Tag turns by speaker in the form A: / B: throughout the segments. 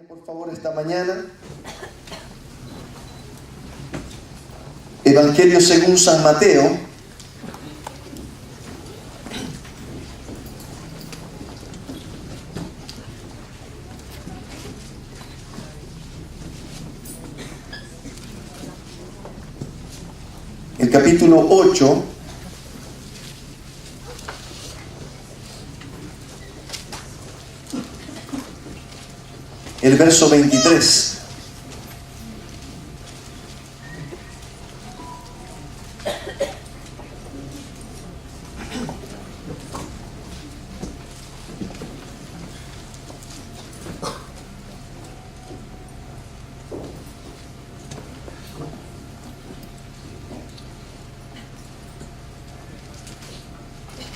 A: Por favor, esta mañana. Evangelio según San Mateo. El capítulo 8. El verso 23.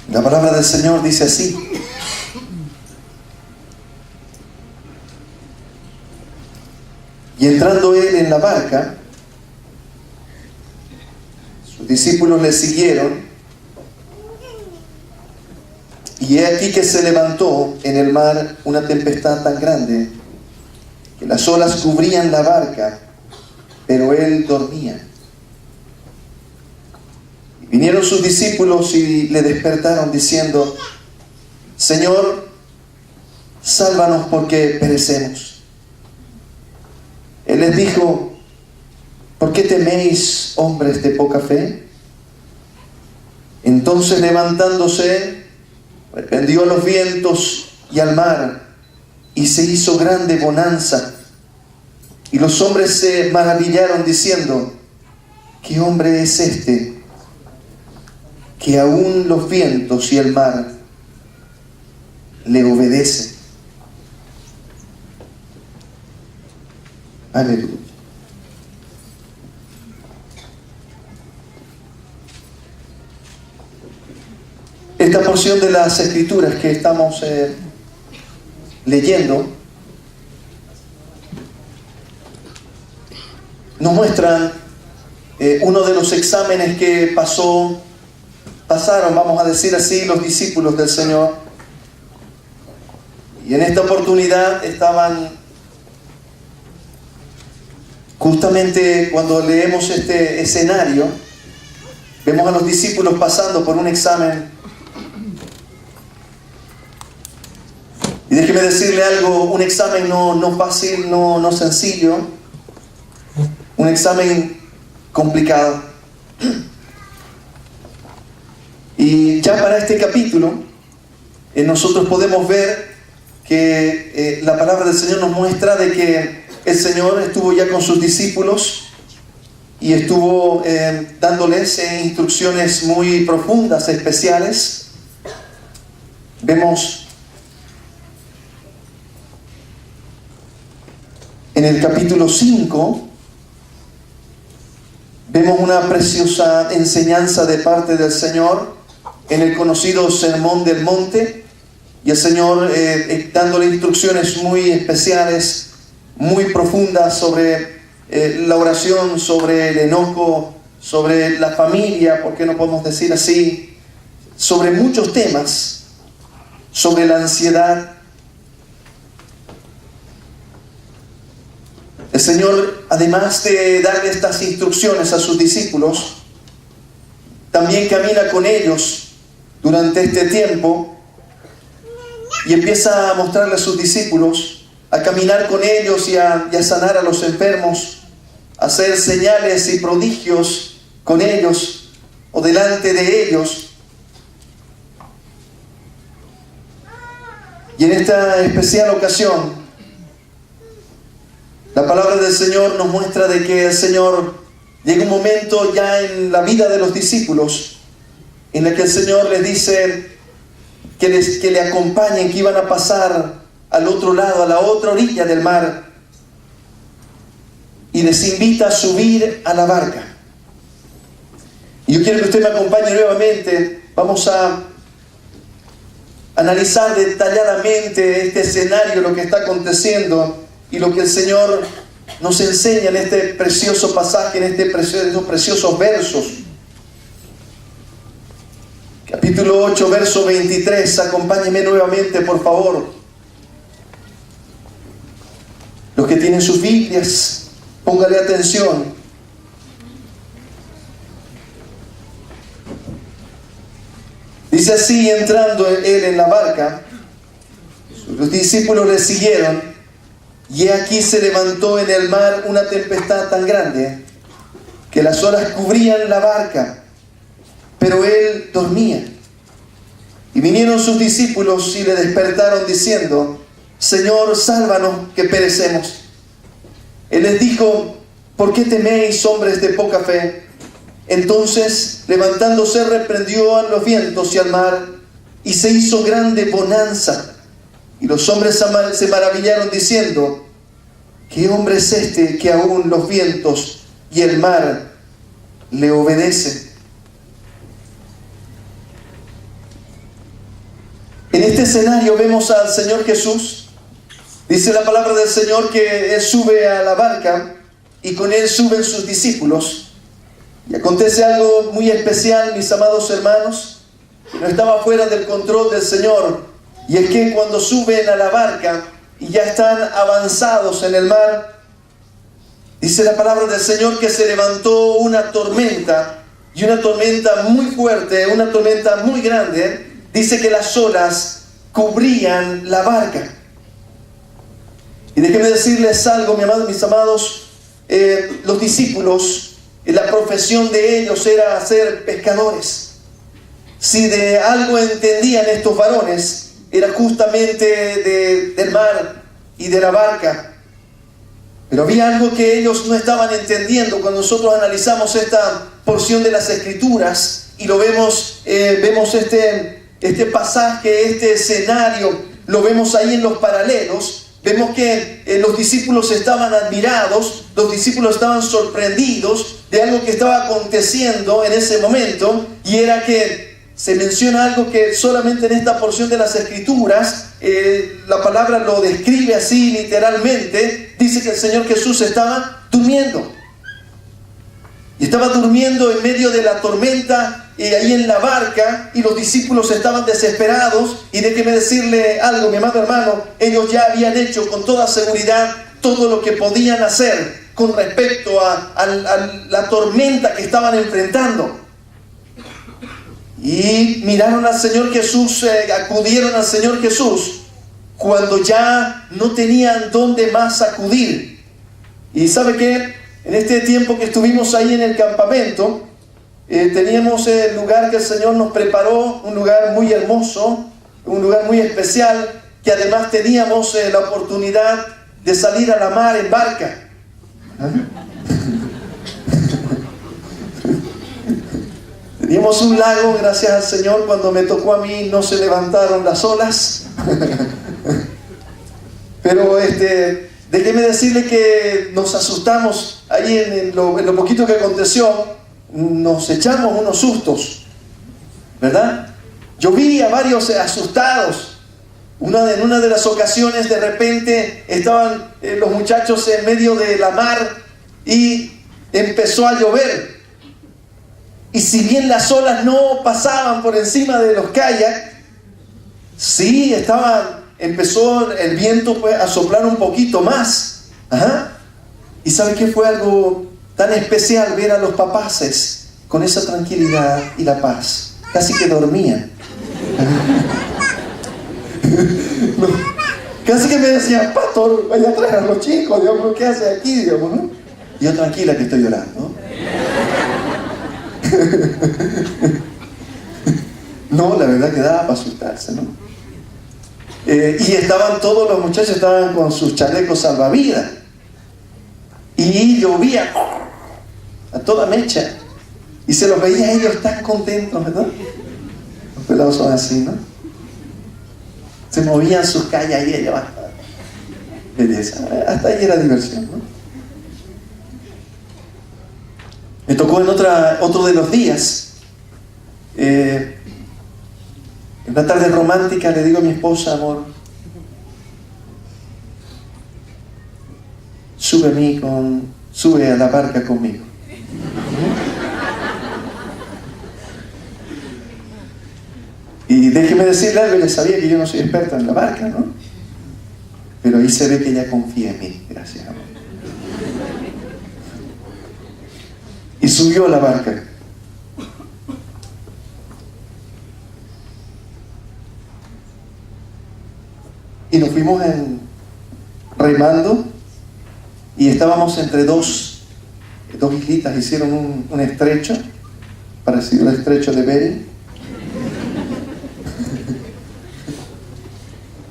A: La palabra del Señor dice así: y entrando él en la barca, sus discípulos le siguieron, y he aquí que se levantó en el mar una tempestad tan grande que las olas cubrían la barca, pero él dormía. Y vinieron sus discípulos y le despertaron diciendo: Señor, sálvanos porque perecemos. Él les dijo: ¿por qué teméis, hombres de poca fe? Entonces, levantándose, reprendió a los vientos y al mar, y se hizo grande bonanza. Y los hombres se maravillaron diciendo: ¿qué hombre es este, que aún los vientos y el mar le obedecen? Aleluya. Esta porción de las Escrituras que estamos leyendo nos muestran uno de los exámenes que pasaron, vamos a decir así, los discípulos del Señor. Y en esta oportunidad estaban, justamente cuando leemos este escenario, vemos a los discípulos pasando por un examen. Y déjeme decirle algo: un examen no fácil, no sencillo, un examen complicado. Y ya para este capítulo, nosotros podemos ver que la palabra del Señor nos muestra de que el Señor estuvo ya con sus discípulos y estuvo dándoles instrucciones muy profundas, especiales. Vemos en el capítulo 5, vemos una preciosa enseñanza de parte del Señor en el conocido Sermón del Monte, y el Señor dándole instrucciones muy especiales, muy profundas sobre la oración, sobre el enojo, sobre la familia, ¿por qué no podemos decir así?, sobre muchos temas, sobre la ansiedad. El Señor, además de darle estas instrucciones a sus discípulos, también camina con ellos durante este tiempo y empieza a mostrarle a sus discípulos, a caminar con ellos y a sanar a los enfermos, a hacer señales y prodigios con ellos o delante de ellos. Y en esta especial ocasión, la palabra del Señor nos muestra de que el Señor llega un momento ya en la vida de los discípulos en el que el Señor les dice que le acompañen, que iban a pasar al otro lado, a la otra orilla del mar, y les invita a subir a la barca. Y yo quiero que usted me acompañe nuevamente. Vamos a analizar detalladamente este escenario, lo que está aconteciendo y lo que el Señor nos enseña en este precioso pasaje, en estos preciosos versos. Capítulo 8, verso 23. Acompáñeme nuevamente, por favor. que tienen sus Biblias, póngale atención. Dice así: entrando él en la barca, los discípulos le siguieron, y aquí se levantó en el mar una tempestad tan grande que las olas cubrían la barca, pero él dormía. Y vinieron sus discípulos y le despertaron diciendo: Señor, sálvanos, que perecemos. Él les dijo: ¿por qué teméis, hombres de poca fe? Entonces, levantándose, reprendió a los vientos y al mar, y se hizo grande bonanza. Y los hombres se maravillaron diciendo: ¿qué hombre es este que aún los vientos y el mar le obedecen? En este escenario vemos al Señor Jesús. Dice la palabra del Señor que Él sube a la barca y con Él suben sus discípulos. Y acontece algo muy especial, mis amados hermanos, que no estaba fuera del control del Señor. Y es que cuando suben a la barca y ya están avanzados en el mar, dice la palabra del Señor que se levantó una tormenta, y una tormenta muy fuerte, una tormenta muy grande. Dice que las olas cubrían la barca. Y déjenme decirles algo, mis amados, los discípulos, la profesión de ellos era ser pescadores. Si de algo entendían estos varones, era justamente del mar y de la barca. Pero había algo que ellos no estaban entendiendo. Cuando nosotros analizamos esta porción de las Escrituras y lo vemos, vemos este pasaje, este escenario, lo vemos ahí en los paralelos. Vemos que los discípulos estaban admirados, los discípulos estaban sorprendidos de algo que estaba aconteciendo en ese momento, y era que se menciona algo que solamente en esta porción de las Escrituras, la palabra lo describe así literalmente. Dice que el Señor Jesús estaba durmiendo. Y estaba durmiendo en medio de la tormenta, ahí en la barca, y los discípulos estaban desesperados. Y déjeme decirle algo, mi amado hermano, ellos ya habían hecho con toda seguridad todo lo que podían hacer con respecto a la tormenta que estaban enfrentando. Y miraron al Señor Jesús, acudieron al Señor Jesús cuando ya no tenían dónde más acudir. Y ¿sabe qué? En este tiempo que estuvimos ahí en el campamento, teníamos el lugar que el Señor nos preparó, un lugar muy hermoso, un lugar muy especial, que además teníamos la oportunidad de salir a la mar en barca. Teníamos un lago, gracias al Señor, cuando me tocó a mí no se levantaron las olas. Pero déjeme decirle que nos asustamos ahí en lo poquito que aconteció. Nos echamos unos sustos, ¿verdad? Yo vi a varios asustados. En una de las ocasiones, de repente estaban los muchachos en medio de la mar y empezó a llover. Y si bien las olas no pasaban por encima de los kayaks, sí empezó el viento a soplar un poquito más. Ajá. ¿Y sabe qué fue algo tan especial? Ver a los papaces con esa tranquilidad y la paz. Casi que dormían. No, casi que me decían: pastor, vaya a traer a los chicos, digamos, ¿qué hace aquí? Digamos, ¿no? Y yo: tranquila, que estoy llorando. No, la verdad que daba para asustarse, ¿no? Y estaban todos los muchachos, estaban con sus chalecos salvavidas. Y llovía a toda mecha. Y se los veía a ellos tan contentos, ¿verdad? Los pelados son así, ¿no? Se movían sus calles y ella bastante. Belleza. Hasta ahí era diversión, ¿no? Me tocó en otro de los días, en una tarde romántica, le digo a mi esposa: amor, sube a la barca conmigo. Y déjeme decirle algo, ella sabía que yo no soy experto en la barca, ¿no? Pero ahí se ve que ella confía en mí. Gracias, amor. Y subió a la barca. Y nos fuimos remando, y estábamos entre dos islitas. Hicieron un estrecho, parecido al estrecho de Bering.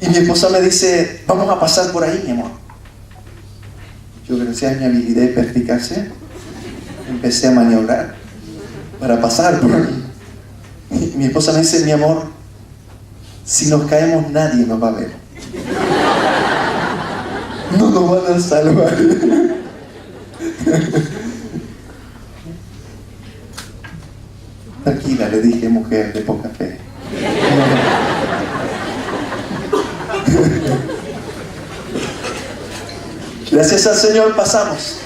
A: Y mi esposa me dice, vamos a pasar por ahí, mi amor. Yo, gracias a mi habilidad y perspicacia, empecé a maniobrar para pasar por ahí. Y mi esposa me dice, mi amor, si nos caemos nadie nos va a ver. No nos van a salvar. Tranquila, le dije, mujer de poca fe. Gracias al Señor pasamos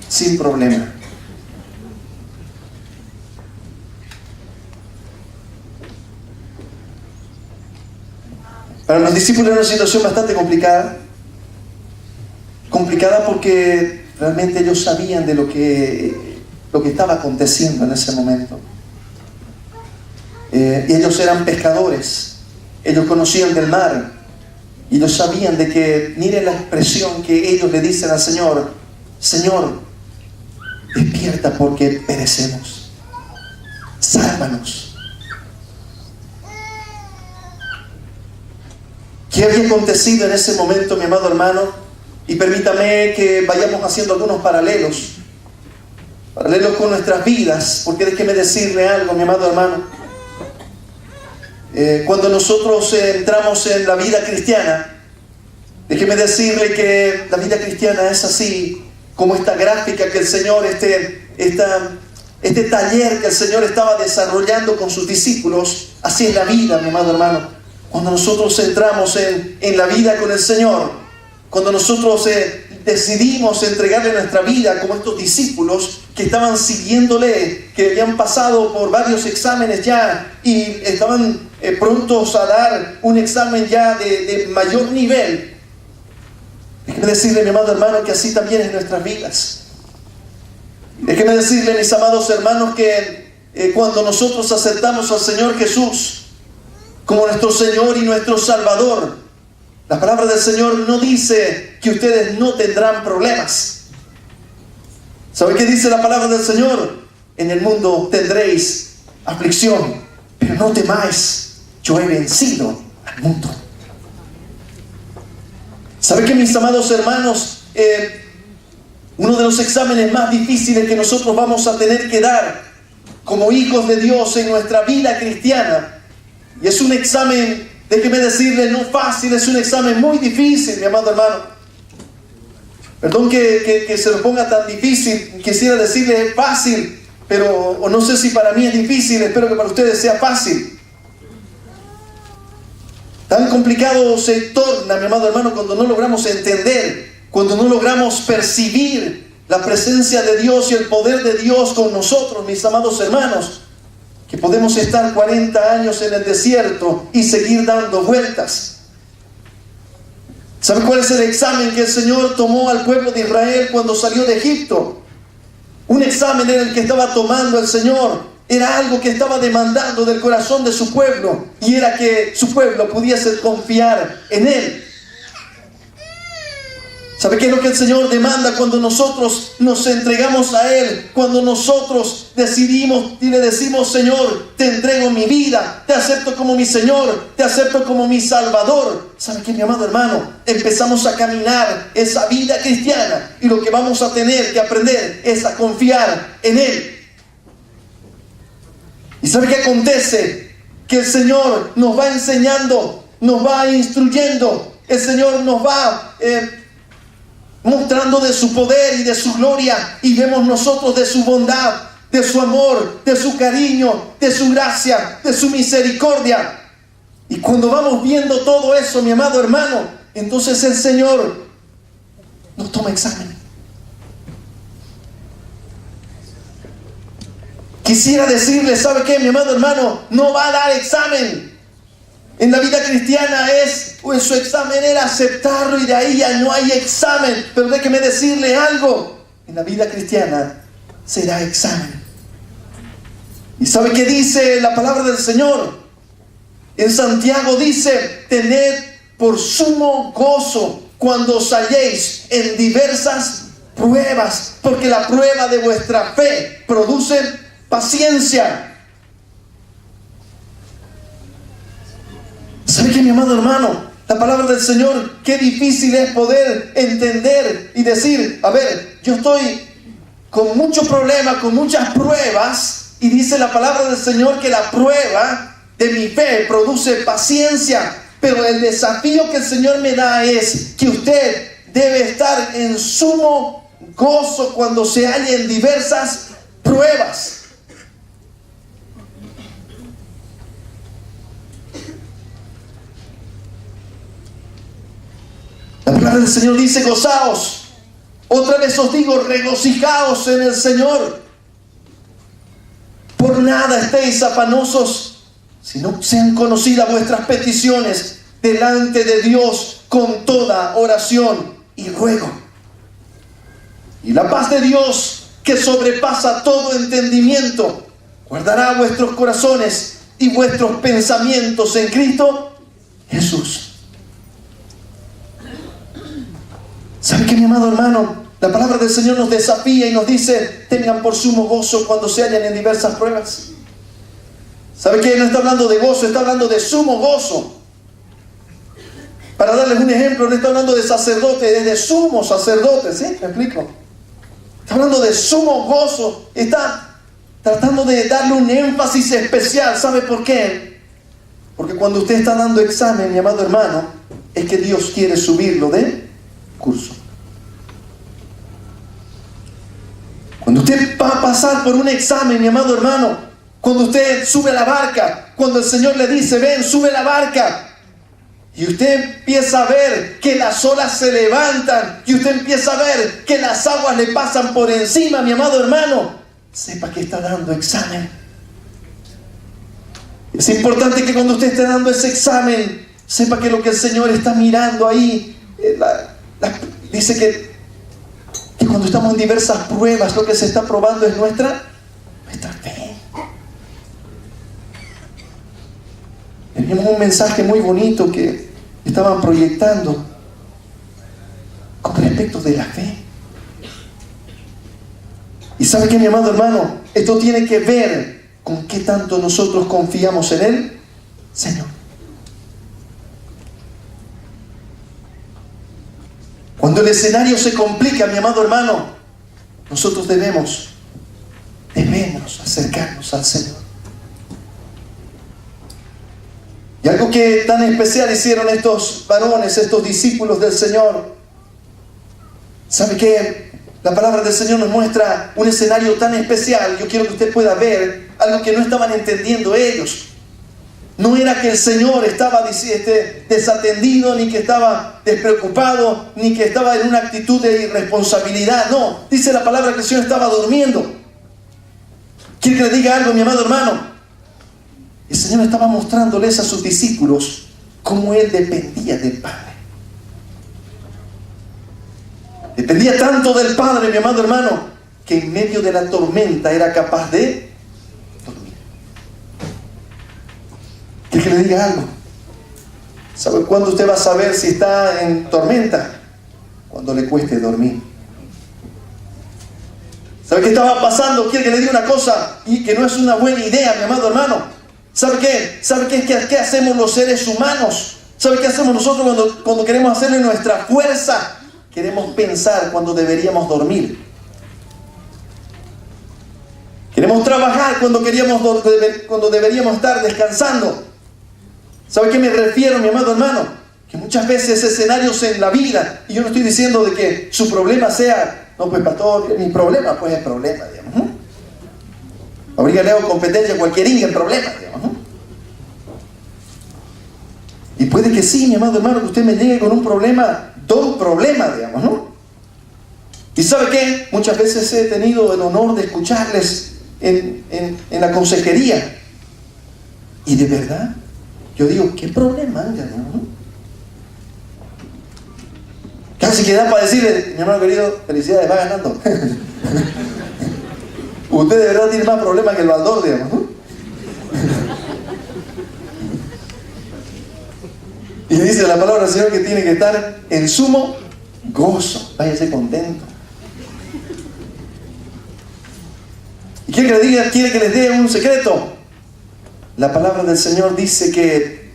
A: sin problema. Para los discípulos era una situación bastante complicada. Complicada porque realmente ellos sabían de lo que estaba aconteciendo en ese momento. Y ellos eran pescadores. Ellos conocían del mar. Y ellos sabían de que, miren la expresión que ellos le dicen al Señor: Señor, despierta porque perecemos. Sálvanos. ¿Qué había acontecido en ese momento, mi amado hermano? Y permítame que vayamos haciendo algunos paralelos con nuestras vidas, porque déjeme decirle algo, mi amado hermano. Cuando nosotros entramos en la vida cristiana, déjeme decirle que la vida cristiana es así, como esta gráfica que el Señor, este taller que el Señor estaba desarrollando con sus discípulos. Así es la vida, mi amado hermano. Cuando nosotros entramos en la vida con el Señor, cuando nosotros decidimos entregarle nuestra vida como estos discípulos que estaban siguiéndole, que habían pasado por varios exámenes ya y estaban prontos a dar un examen ya de mayor nivel. Déjeme decirle, mi amado hermano, que así también es en nuestras vidas. Déjeme decirle, mis amados hermanos, que cuando nosotros aceptamos al Señor Jesús como nuestro Señor y nuestro Salvador, la palabra del Señor no dice que ustedes no tendrán problemas. ¿Sabe qué dice la palabra del Señor? En el mundo tendréis aflicción, pero no temáis, yo he vencido al mundo. ¿Sabe qué, mis amados hermanos? Uno de los exámenes más difíciles que nosotros vamos a tener que dar como hijos de Dios en nuestra vida cristiana, y es un examen, déjeme decirle, no fácil, es un examen muy difícil, mi amado hermano. Perdón que se lo ponga tan difícil, quisiera decirle fácil, pero o no sé si para mí es difícil, espero que para ustedes sea fácil. Tan complicado se torna, mi amado hermano, cuando no logramos entender, cuando no logramos percibir la presencia de Dios y el poder de Dios con nosotros, mis amados hermanos, que podemos estar 40 años en el desierto y seguir dando vueltas. ¿Sabe cuál es el examen que el Señor tomó al pueblo de Israel cuando salió de Egipto? Un examen en el que estaba tomando el Señor. Era algo que estaba demandando del corazón de su pueblo, y era que su pueblo pudiese confiar en Él. ¿Sabe qué es lo que el Señor demanda cuando nosotros nos entregamos a Él? Cuando nosotros decidimos y le decimos: Señor, te entrego mi vida, te acepto como mi Señor, te acepto como mi Salvador. ¿Sabe qué, mi amado hermano? Empezamos a caminar esa vida cristiana, y lo que vamos a tener que aprender es a confiar en Él. ¿Y sabe qué acontece? Que el Señor nos va enseñando, nos va instruyendo, el Señor nos va mostrando de su poder y de su gloria, y vemos nosotros de su bondad, de su amor, de su cariño, de su gracia, de su misericordia. Y cuando vamos viendo todo eso, mi amado hermano, entonces el Señor nos toma examen. Quisiera decirle, ¿sabe qué, mi amado hermano? No va a dar examen. En la vida cristiana es pues su examen era aceptarlo y de ahí ya no hay examen. Pero déjeme decirle algo, en la vida cristiana será examen. ¿Y sabe qué dice la palabra del Señor? En Santiago dice, tened por sumo gozo cuando os halléis en diversas pruebas, porque la prueba de vuestra fe produce paciencia. ¿Sabe qué, mi amado hermano? La palabra del Señor, qué difícil es poder entender y decir, a ver, yo estoy con muchos problemas, con muchas pruebas, y dice la palabra del Señor que la prueba de mi fe produce paciencia. Pero el desafío que el Señor me da es que usted debe estar en sumo gozo cuando se halle en diversas pruebas. La palabra del Señor dice, gozaos. Otra vez os digo, regocijaos en el Señor. Por nada estéis afanosos, sino sean conocidas vuestras peticiones delante de Dios con toda oración y ruego. Y la paz de Dios, que sobrepasa todo entendimiento, guardará vuestros corazones y vuestros pensamientos en Cristo Jesús. ¿Sabe qué, mi amado hermano? La palabra del Señor nos desafía y nos dice, tengan por sumo gozo cuando se hallen en diversas pruebas. ¿Sabe qué? No está hablando de gozo, está hablando de sumo gozo. Para darles un ejemplo, no está hablando de sacerdote, es de sumo sacerdote, ¿sí? ¿Me explico? Está hablando de sumo gozo. Está tratando de darle un énfasis especial. ¿Sabe por qué? Porque cuando usted está dando examen, mi amado hermano, es que Dios quiere subirlo de curso. Cuando usted va a pasar por un examen, mi amado hermano, cuando usted sube a la barca, cuando el Señor le dice, ven, sube a la barca, y usted empieza a ver que las olas se levantan, y usted empieza a ver que las aguas le pasan por encima, mi amado hermano, sepa que está dando examen. Es importante que cuando usted esté dando ese examen, sepa que lo que el Señor está mirando ahí, dice que cuando estamos en diversas pruebas, lo que se está probando es nuestra fe. Teníamos un mensaje muy bonito que estaban proyectando con respecto de la fe. Y ¿sabe qué, mi amado hermano? Esto tiene que ver con qué tanto nosotros confiamos en Él, Señor. Cuando el escenario se complica, mi amado hermano, nosotros debemos acercarnos al Señor. Y algo que tan especial hicieron estos varones, estos discípulos del Señor. ¿Sabe qué? La palabra del Señor nos muestra un escenario tan especial. Yo quiero que usted pueda ver algo que no estaban entendiendo ellos. No era que el Señor estaba desatendido, ni que estaba despreocupado, ni que estaba en una actitud de irresponsabilidad. No, dice la palabra que el Señor estaba durmiendo. ¿Quiere que le diga algo, mi amado hermano? El Señor estaba mostrándoles a sus discípulos cómo Él dependía del Padre. Dependía tanto del Padre, mi amado hermano, que en medio de la tormenta era capaz de dormir. ¿Quiere que le diga algo? ¿Sabe cuándo usted va a saber si está en tormenta? Cuando le cueste dormir. ¿Sabe qué estaba pasando? Quiere que le diga una cosa y que no es una buena idea, mi amado hermano. ¿Sabe qué? ¿Sabe qué hacemos los seres humanos? ¿Sabe qué hacemos nosotros cuando queremos hacerle nuestra fuerza? Queremos pensar cuando deberíamos dormir. Queremos trabajar cuando deberíamos estar descansando. ¿Sabe a qué me refiero, mi amado hermano? Que muchas veces escenarios en la vida, y yo no estoy diciendo de que su problema sea, no, pues pastor, mi problema, pues es problema, digamos. Habría le hago competencia a cualquier el problema, digamos. Y puede que sí, mi amado hermano, que usted me llegue con un problema, dos problemas, digamos, ¿no? ¿Y sabe qué? Muchas veces he tenido el honor de escucharles en la consejería. Y de verdad, yo digo, ¿qué problema, ¿no? facilidad para decirle, mi hermano querido, felicidades, va ganando. Usted de verdad tiene más problemas que el Baldor, digamos, ¿no? Y dice la palabra del Señor que tiene que estar en sumo gozo. Váyase contento. ¿Y quiere que le diga, quiere que les dé un secreto? La palabra del Señor dice que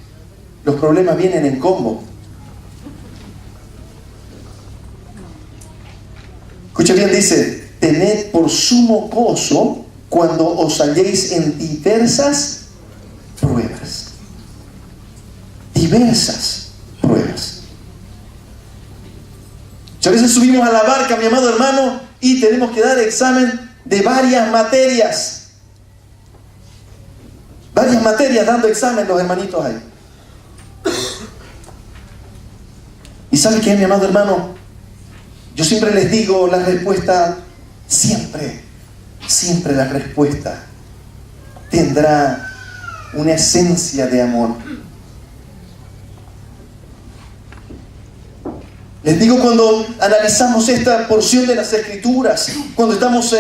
A: los problemas vienen en combo. Escucha bien, dice, tened por sumo gozo cuando os halléis en diversas pruebas. Diversas pruebas. A veces subimos a la barca, mi amado hermano, y tenemos que dar examen de varias materias. Varias materias dando examen los hermanitos ahí. ¿Y sabe qué, mi amado hermano? Yo siempre les digo la respuesta, siempre la respuesta tendrá una esencia de amor. Les digo, cuando analizamos esta porción de las Escrituras, cuando estamos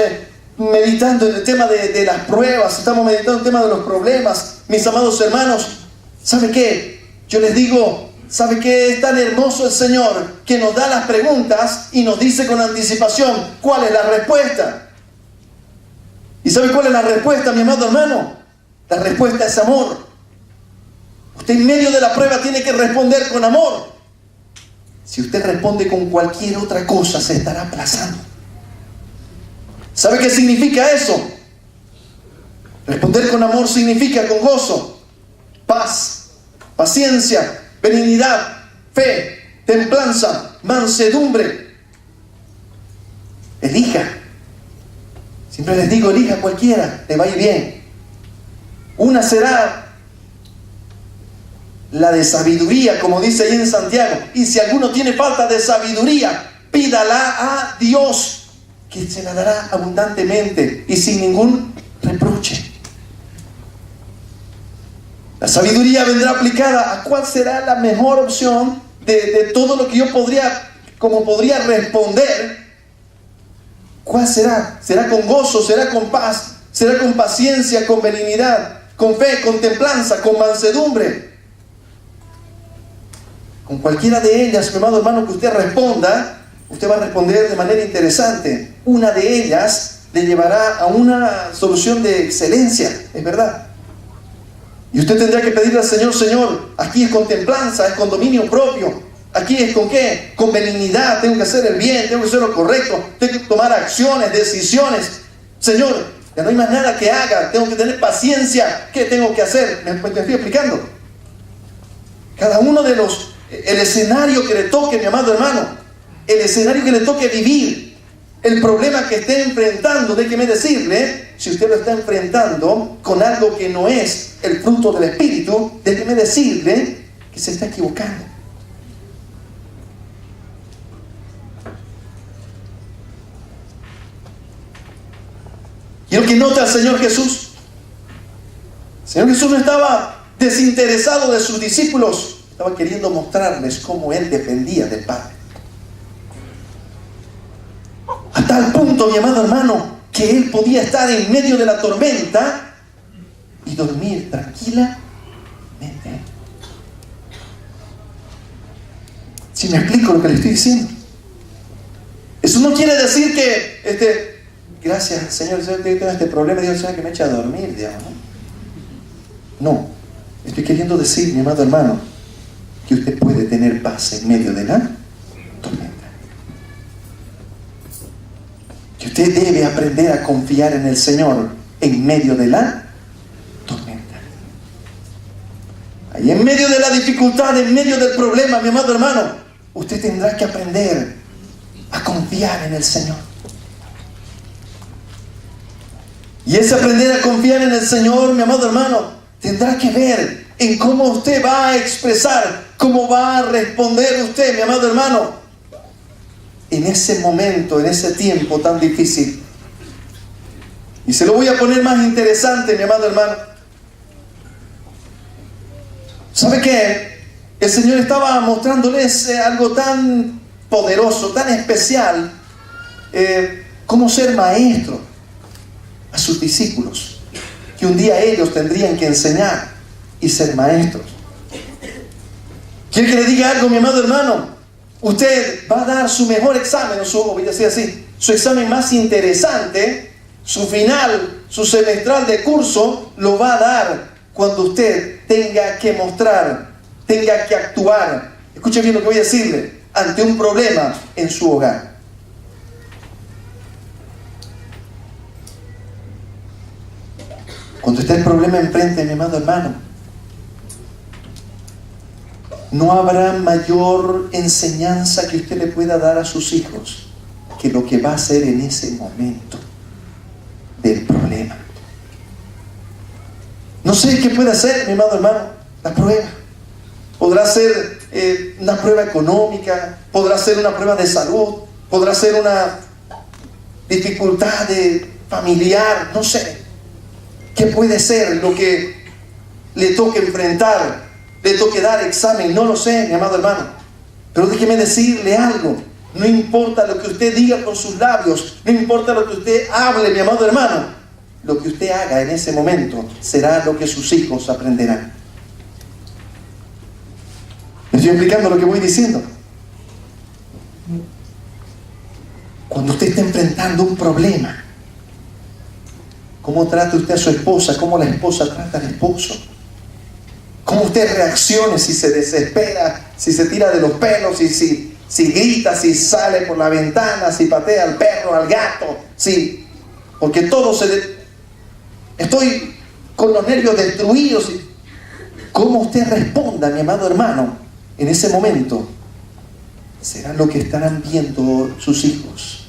A: meditando en el tema de las pruebas, estamos meditando en el tema de los problemas, mis amados hermanos, ¿sabe qué? Yo les digo, ¿sabe qué? Es tan hermoso el Señor que nos da las preguntas y nos dice con anticipación cuál es la respuesta. ¿Y sabe cuál es la respuesta, mi amado hermano? La respuesta es amor. Usted en medio de la prueba tiene que responder con amor. Si usted responde con cualquier otra cosa, se estará aplazando. ¿Sabe qué significa eso? Responder con amor significa con gozo, paz, paciencia, benignidad, fe, templanza, mansedumbre. Elija. Siempre les digo, elija cualquiera, te va a ir bien. Una será la de sabiduría, como dice ahí en Santiago. Y si alguno tiene falta de sabiduría, pídala a Dios, que se la dará abundantemente y sin ningún reproche. La sabiduría vendrá aplicada a cuál será la mejor opción de todo lo que yo podría responder. ¿Cuál será? ¿Será con gozo? ¿Será con paz? ¿Será con paciencia, con benignidad, con fe, con templanza, con mansedumbre? Con cualquiera de ellas, mi amado hermano, que usted responda, usted va a responder de manera interesante. Una de ellas le llevará a una solución de excelencia, es verdad. Y usted tendrá que pedirle al Señor, Señor, aquí es con templanza, es con dominio propio. Aquí es con ¿qué? Con benignidad, tengo que hacer el bien, tengo que hacer lo correcto, tengo que tomar acciones, decisiones. Señor, ya no hay más nada que haga, tengo que tener paciencia. ¿Qué tengo que hacer? ¿Me estoy explicando? Cada uno de el escenario que le toque, mi amado hermano, el escenario que le toque vivir, el problema que esté enfrentando, déjeme decirle, si usted lo está enfrentando con algo que no es el fruto del Espíritu, déjeme decirle que se está equivocando. Quiero que note al Señor Jesús. El Señor Jesús no estaba desinteresado de sus discípulos, estaba queriendo mostrarles cómo Él dependía del Padre. A tal punto, mi amado hermano, que Él podía estar en medio de la tormenta y dormir tranquilamente. ¿Sí me explico lo que le estoy diciendo? Eso no quiere decir que gracias, Señor, yo tengo este problema, Dios, Señor, que me echa a dormir, digamos. No, estoy queriendo decir, mi amado hermano, que usted puede tener paz en medio de la tormenta. Que usted debe aprender a confiar en el Señor en medio de la tormenta. Ahí en medio de la dificultad, en medio del problema, mi amado hermano, usted tendrá que aprender a confiar en el Señor. Y ese aprender a confiar en el Señor, mi amado hermano, tendrá que ver en cómo usted va a expresar, cómo va a responder usted, mi amado hermano, en ese momento, en ese tiempo tan difícil. Y se lo voy a poner más interesante, mi amado hermano. ¿Sabe qué? El Señor estaba mostrándoles algo tan poderoso, tan especial, como ser maestro a sus discípulos, que un día ellos tendrían que enseñar y ser maestros. ¿Quiere que le diga algo, mi amado hermano? Usted va a dar su mejor examen, o voy a decir así, su examen más interesante, su final, su semestral de curso, lo va a dar cuando usted tenga que mostrar, tenga que actuar. Escuche bien lo que voy a decirle, ante un problema en su hogar. Cuando esté el problema enfrente, mi amado hermano, no habrá mayor enseñanza que usted le pueda dar a sus hijos que lo que va a hacer en ese momento del problema. No sé qué puede hacer, mi amado hermano, la prueba. Podrá ser una prueba económica, podrá ser una prueba de salud, podrá ser una dificultad familiar, no sé. ¿Qué puede ser lo que le toque enfrentar, le toque dar examen? No lo sé, mi amado hermano. Pero déjeme decirle algo. No importa lo que usted diga con sus labios, no importa lo que usted hable, mi amado hermano. Lo que usted haga en ese momento será lo que sus hijos aprenderán. ¿Me estoy explicando lo que voy diciendo? Cuando usted está enfrentando un problema, ¿cómo trata usted a su esposa? ¿Cómo la esposa trata al esposo? ¿Cómo usted reacciona si se desespera, si se tira de los pelos, si grita, si sale por la ventana, si patea al perro, al gato? Porque todo estoy con los nervios destruidos. ¿Cómo usted responda, mi amado hermano, en ese momento? Será lo que estarán viendo sus hijos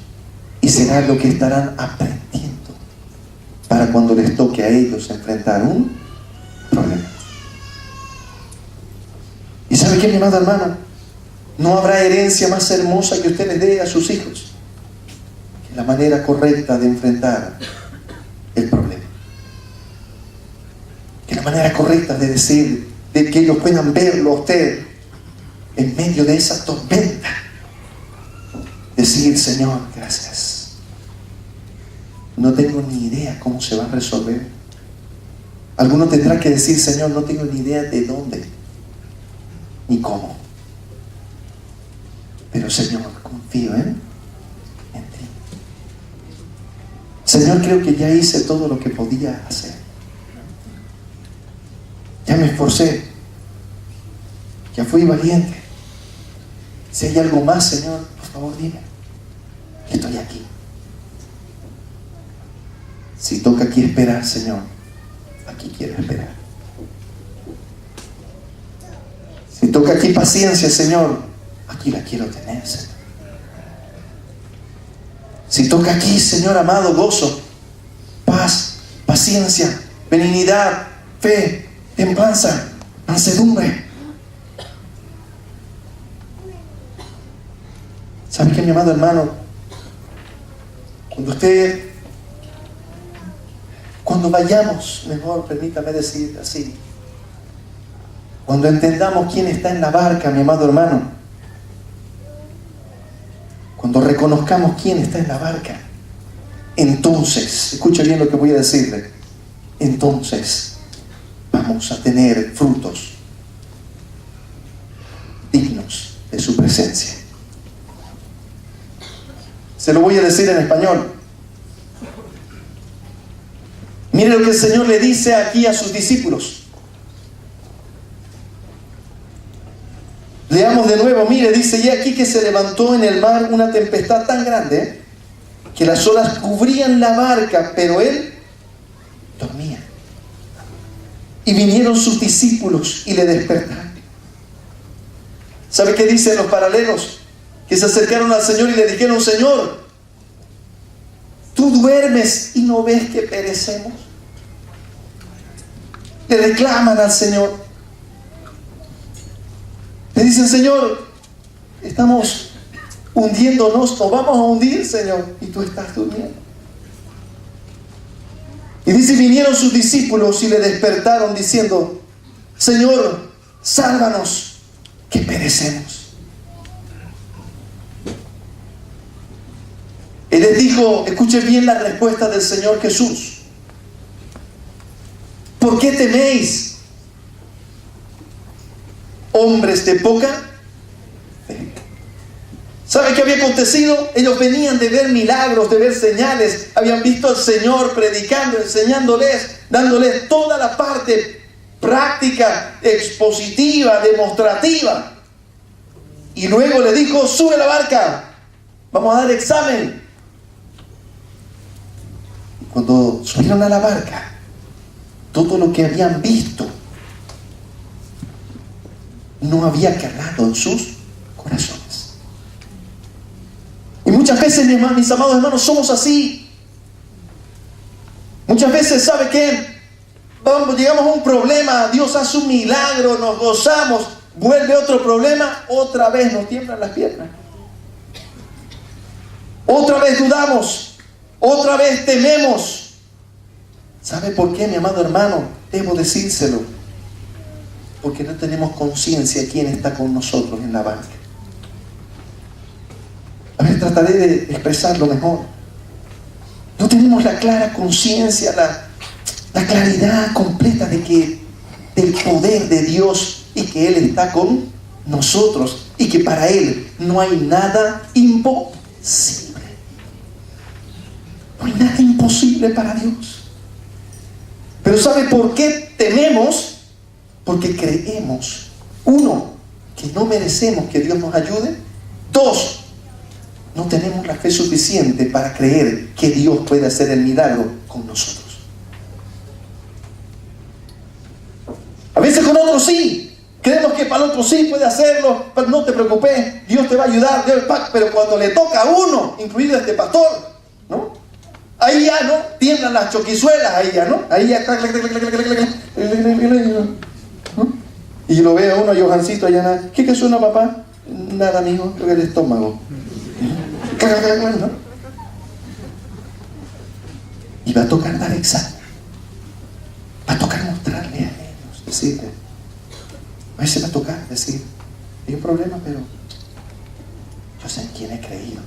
A: y será lo que estarán aprendiendo para cuando les toque a ellos enfrentar un problema. ¿Y sabe qué, mi amado hermano? No habrá herencia más hermosa que usted les dé a sus hijos que la manera correcta de enfrentar el problema. Que la manera correcta de decir, de que ellos puedan verlo a usted en medio de esa tormenta. Decir, Señor, gracias. No tengo ni idea cómo se va a resolver. Alguno tendrá que decir, Señor, no tengo ni idea de dónde ni cómo. Pero Señor, confío en ti. Señor, creo que ya hice todo lo que podía hacer. Ya me esforcé. Ya fui valiente. Si hay algo más, Señor, por favor dime. Estoy aquí. Si toca aquí esperar, Señor, aquí quiero esperar. Si toca aquí paciencia, Señor, aquí la quiero tener, Señor. Si toca aquí, Señor amado, gozo, paz, paciencia, benignidad, fe, templanza, mansedumbre. ¿Sabe qué, mi amado hermano? Cuando vayamos, mejor permítame decir así, cuando entendamos quién está en la barca, mi amado hermano, cuando reconozcamos quién está en la barca, entonces, escucha bien lo que voy a decirle, entonces vamos a tener frutos dignos de su presencia. Se lo voy a decir en español. Mire lo que el Señor le dice aquí a sus discípulos. Leamos de nuevo, mire, dice, y aquí que se levantó en el mar una tempestad tan grande que las olas cubrían la barca, pero él dormía. Y vinieron sus discípulos y le despertaron. ¿Sabe qué dicen los paralelos? Que se acercaron al Señor y le dijeron, Señor, ¿tú duermes y no ves que perecemos? Le reclaman al Señor. Le dicen, Señor, estamos hundiéndonos, nos vamos a hundir, Señor, y tú estás durmiendo. Y dice, vinieron sus discípulos y le despertaron diciendo, Señor, sálvanos, que perecemos. Él les dijo, escuche bien la respuesta del Señor Jesús. ¿Por qué teméis, hombres de poca fe? ¿Sabe qué había acontecido? Ellos venían de ver milagros, de ver señales. Habían visto al Señor predicando, enseñándoles, dándoles toda la parte práctica, expositiva, demostrativa. Y luego le dijo, sube a la barca, vamos a dar examen. Y cuando subieron a la barca, todo lo que habían visto no había calado en sus corazones. Y muchas veces, mis amados hermanos, somos así. Muchas veces, ¿sabe qué? Llegamos a un problema, Dios hace un milagro, nos gozamos, vuelve otro problema, otra vez nos tiemblan las piernas. Otra vez dudamos, otra vez tememos. ¿Sabe por qué, mi amado hermano? Debo decírselo. Porque no tenemos conciencia de quién está con nosotros en la barca. A ver, trataré de expresarlo mejor. No tenemos la clara conciencia, la claridad completa del poder de Dios y que Él está con nosotros y que para Él no hay nada imposible. No hay nada imposible para Dios. Pero ¿sabe por qué tememos? Porque creemos, uno, que no merecemos que Dios nos ayude. Dos, no tenemos la fe suficiente para creer que Dios puede hacer el milagro con nosotros. A veces con otros sí, creemos que para el otro sí puede hacerlo, pero no te preocupes, Dios te va a ayudar, pero cuando le toca a uno, incluido este pastor, ¿no? Ahí ya, ¿no? Tiemblan las choquizuelas, ahí ya, ¿no? Ahí ya, ¿no? Y lo ve a uno, Johancito, allá, ¿qué suena, papá? Nada, amigo, creo que el estómago. ¿No? Y va a tocar dar examen. Va a tocar mostrarle a ellos, decirle. A veces va a tocar decir, hay un problema, pero yo sé en quién he creído.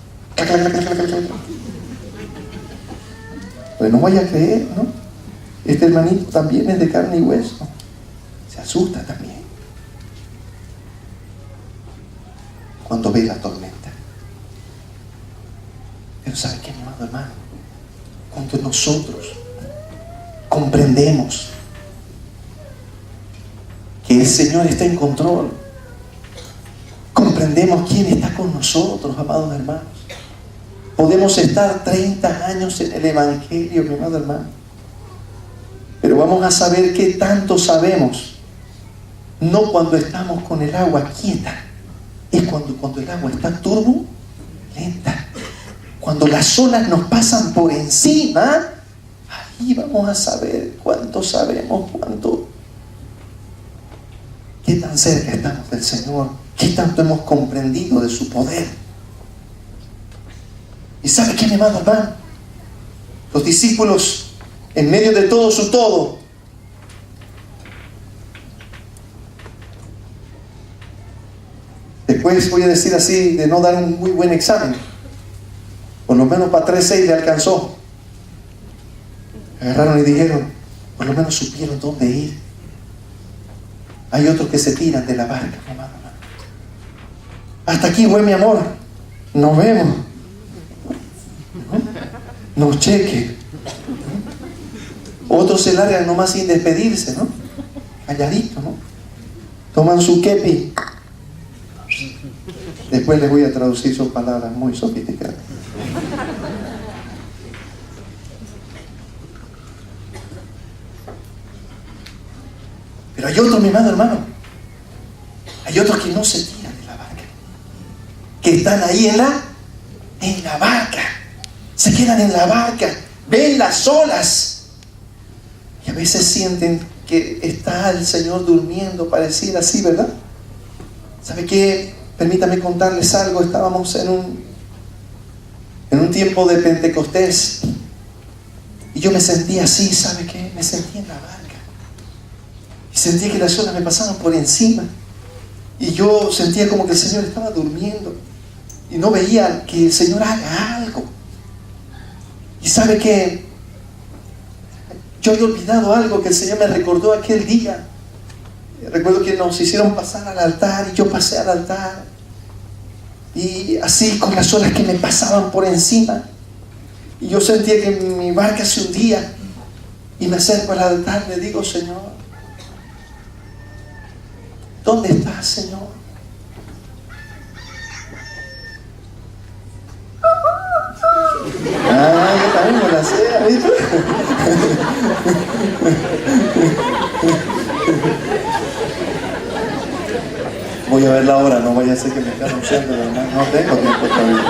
A: Pues no vaya a creer, ¿no? Este hermanito también es de carne y hueso. Se asusta también cuando ve la tormenta. Pero ¿sabe qué, mi amado hermano? Cuando nosotros comprendemos que el Señor está en control, comprendemos quién está con nosotros, amados hermanos. Podemos estar 30 años en el Evangelio, mi amado hermano, pero vamos a saber qué tanto sabemos, no cuando estamos con el agua quieta, es cuando el agua está turbulenta, cuando las olas nos pasan por encima. Ahí vamos a saber cuánto sabemos, qué tan cerca estamos del Señor, qué tanto hemos comprendido de su poder. ¿Y sabe qué, mi amado hermano? Los discípulos, en medio de todo su todo, después voy a decir así, de no dar un muy buen examen, por lo menos para 3-6 le alcanzó. Agarraron y dijeron, por lo menos supieron dónde ir. Hay otros que se tiran de la barca, mi amado hermano. Hasta aquí, buen mi amor, nos vemos. Nos cheque. Otros se largan nomás sin despedirse, ¿no? Calladito, ¿no? Toman su kepi. Después les voy a traducir sus palabras muy sofisticadas. Pero hay otros, mi amado hermano. Hay otros que no se tiran de la barca. Que están ahí en la barca. Se quedan en la barca, ven las olas y a veces sienten que está el Señor durmiendo, para decir así, ¿verdad? ¿Sabe qué? Permítame contarles algo. Estábamos en un tiempo de Pentecostés y yo me sentía así, ¿sabe qué? Me sentía en la barca y sentía que las olas me pasaban por encima y yo sentía como que el Señor estaba durmiendo y no veía que el Señor haga algo. Y sabe que yo había olvidado algo que el Señor me recordó aquel día. Recuerdo que nos hicieron pasar al altar y yo pasé al altar. Y así con las olas que me pasaban por encima. Y yo sentía que mi barca se hundía. Y me acerco al altar y le digo, Señor, ¿dónde estás, Señor? Ah, yo también me la sé, ¿viste? Voy a ver la hora, no vaya a ser que me esté anunciando, hermano. No tengo tiempo todavía.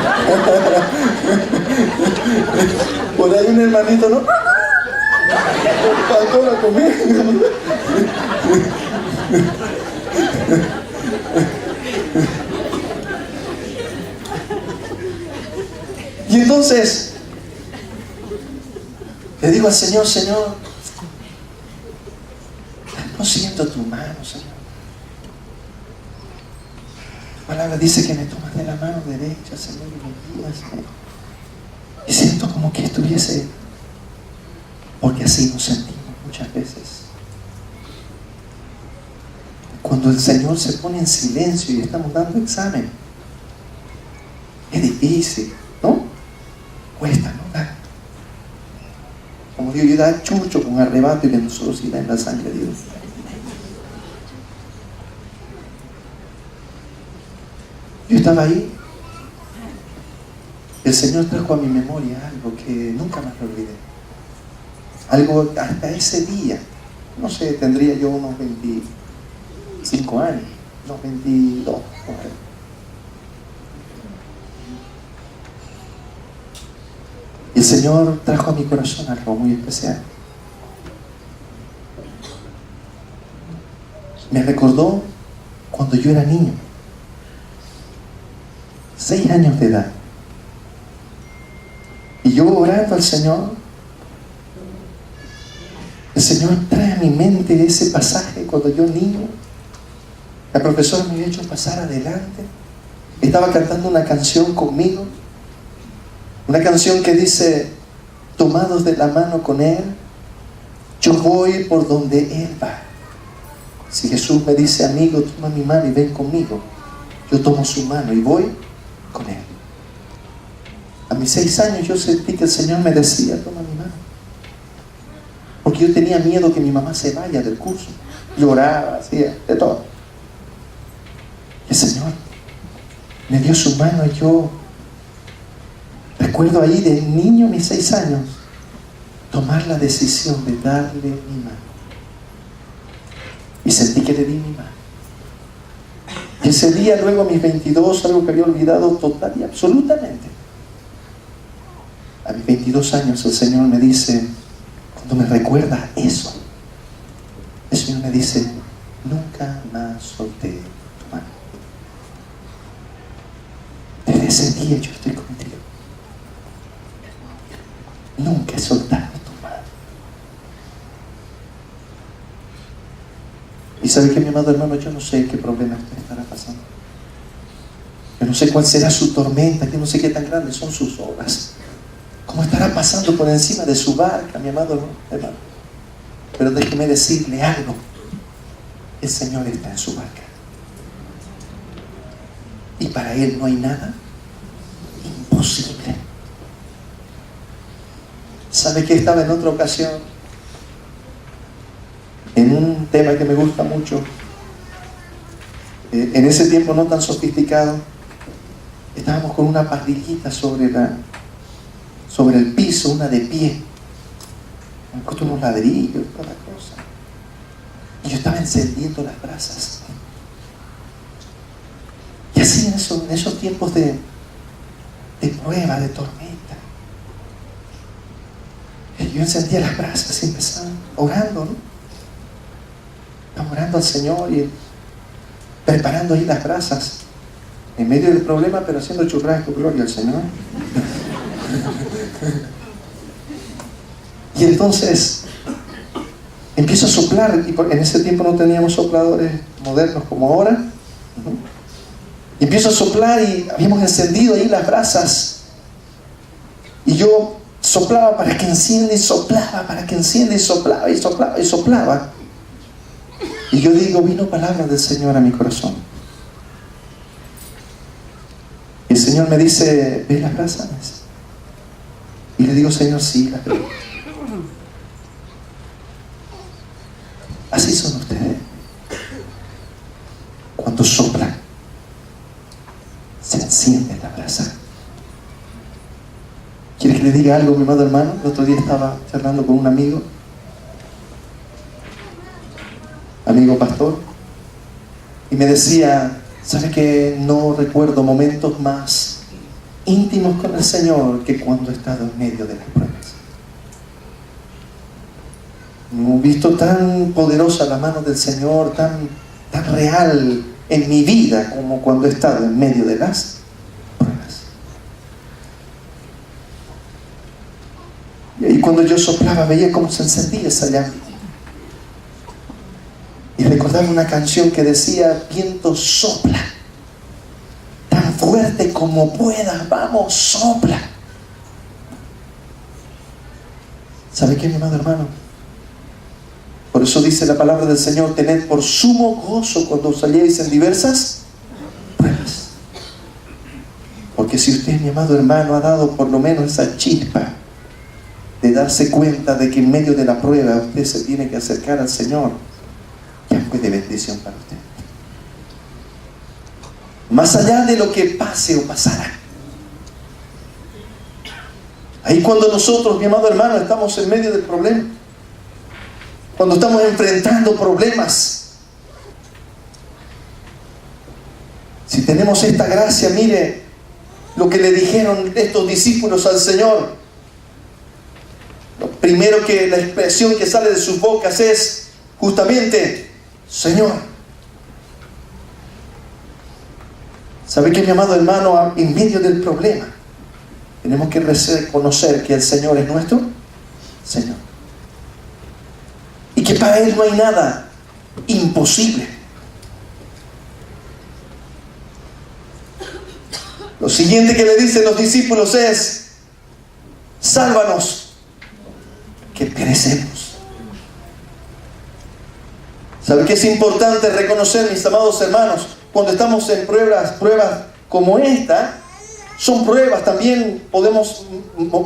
A: Por ahí un hermanito, ¿no? Faltó la comida. Y entonces le digo al Señor, Señor, no siento tu mano, Señor. Tu palabra dice que me tomas de la mano derecha, Señor, y me guías, Señor. Y siento como que estuviese, porque así nos sentimos muchas veces. Cuando el Señor se pone en silencio y estamos dando examen, es difícil, ¿no? Cuesta, ¿no? Como Dios, yo da chucho con arrebato y que nosotros irá en la sangre de Dios. Yo estaba ahí. El Señor trajo a mi memoria algo que nunca más lo olvidé. Algo hasta ese día. No sé, tendría yo unos 25 años, unos 22. Y el Señor trajo a mi corazón algo muy especial. Me recordó cuando yo era niño, 6 años de edad. Y yo orando al Señor, el Señor trae a mi mente ese pasaje cuando yo niño. La profesora me había hecho pasar adelante. Estaba cantando una canción conmigo. Una canción que dice, tomados de la mano con Él, yo voy por donde Él va. Si Jesús me dice, amigo, toma mi mano y ven conmigo, yo tomo su mano y voy con Él. A mis 6 años yo sentí que el Señor me decía, toma mi mano. Porque yo tenía miedo que mi mamá se vaya del curso. Lloraba, hacía de todo. Y el Señor me dio su mano y yo recuerdo ahí de niño, mis 6 años, tomar la decisión de darle mi mano. Y sentí que le di mi mano. Y ese día, luego a mis 22, algo que había olvidado total y absolutamente. A mis 22 años el Señor me dice, cuando me recuerda eso, el Señor me dice, nunca más solté tu mano. Desde ese día yo estoy contigo. Nunca he soltado tu mano. Y sabe que, mi amado hermano, yo no sé qué problema usted estará pasando. Yo no sé cuál será su tormenta, yo no sé qué tan grandes son sus obras. Cómo estará pasando por encima de su barca, mi amado hermano. Pero déjeme decirle algo. El Señor está en su barca. Y para Él no hay nada imposible. ¿Sabe que estaba en otra ocasión? En un tema que me gusta mucho. En ese tiempo no tan sofisticado. Estábamos con una parrillita sobre el piso, una de pie. Me costó unos ladrillos y toda la cosa. Y yo estaba encendiendo las brasas. Y así en esos tiempos de prueba, de tormenta. Yo encendía las brasas y empezaba orando, ¿no? Estaba orando al Señor y preparando ahí las brasas. En medio del problema, pero haciendo churrasco, gloria al Señor. Y entonces empiezo a soplar, y en ese tiempo no teníamos sopladores modernos como ahora. Y empiezo a soplar y habíamos encendido ahí las brasas. Y yo soplaba para que encienda y soplaba, para que encienda y soplaba y soplaba y soplaba. Y yo digo, vino palabra del Señor a mi corazón. Y el Señor me dice, ¿ves las brasas? Y le digo, Señor, sí, las veo. Así son ustedes. Cuando soplan, se enciende la brasa. ¿Quiere que le diga algo, mi amado hermano? El otro día estaba charlando con un amigo pastor, y me decía, ¿sabe que no recuerdo momentos más íntimos con el Señor que cuando he estado en medio de las pruebas? No he visto tan poderosa la mano del Señor, tan real en mi vida como cuando he estado en medio de las pruebas. Y ahí cuando yo soplaba veía cómo se encendía esa llama. Y recordaba una canción que decía, viento sopla, tan fuerte como puedas, vamos, sopla. ¿Sabe qué, mi amado hermano? Por eso dice la palabra del Señor, tened por sumo gozo cuando os halléis en diversas pruebas. Porque si usted, mi amado hermano, ha dado por lo menos esa chispa de darse cuenta de que en medio de la prueba usted se tiene que acercar al Señor, ya fue de bendición para usted. Más allá de lo que pase o pasará. Ahí cuando nosotros, mi amado hermano, estamos en medio del problema, cuando estamos enfrentando problemas, si tenemos esta gracia, mire lo que le dijeron estos discípulos al Señor. Lo primero que la expresión que sale de sus bocas es justamente, Señor. ¿Sabe qué, mi amado hermano? En medio del problema tenemos que reconocer que el Señor es nuestro Señor y que para Él no hay nada imposible. Lo siguiente que le dicen los discípulos es, sálvanos, que perecemos. ¿Sabe qué es importante reconocer, mis amados hermanos? Cuando estamos en pruebas como esta, son pruebas también,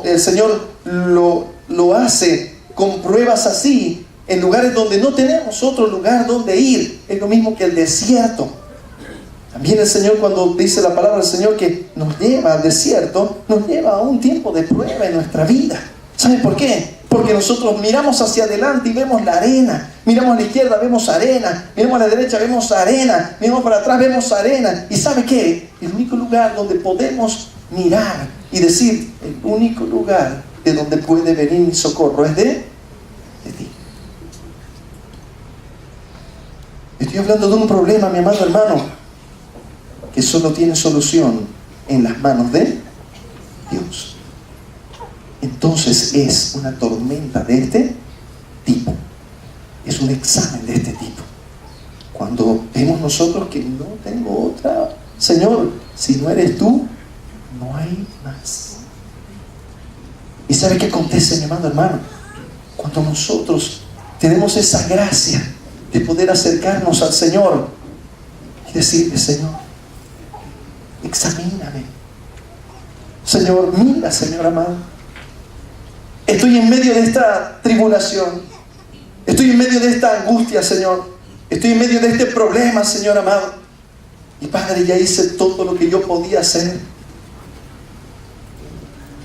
A: el Señor lo hace con pruebas así, en lugares donde no tenemos otro lugar donde ir. Es lo mismo que el desierto. También el Señor, cuando dice la palabra del Señor que nos lleva al desierto, nos lleva a un tiempo de prueba en nuestra vida. ¿Sabe por qué? Porque nosotros miramos hacia adelante y vemos la arena. Miramos a la izquierda, vemos arena. Miramos a la derecha, vemos arena. Miramos para atrás, vemos arena. ¿Y sabe qué? El único lugar donde podemos mirar y decir, el único lugar de donde puede venir mi socorro es de ti. Estoy hablando de un problema, mi amado hermano, que solo tiene solución en las manos de Dios. Entonces es una tormenta de este tipo. Es un examen de este tipo. Cuando vemos nosotros que no tengo otra, Señor, si no eres tú, no hay más. ¿Y sabe qué acontece, mi amado hermano? Cuando nosotros tenemos esa gracia de poder acercarnos al Señor y decirle, Señor, examíname. Señor, mira, Señor amado. Estoy en medio de esta tribulación. Estoy en medio de esta angustia, Señor. Estoy en medio de este problema, Señor amado. Y Padre, ya hice todo lo que yo podía hacer.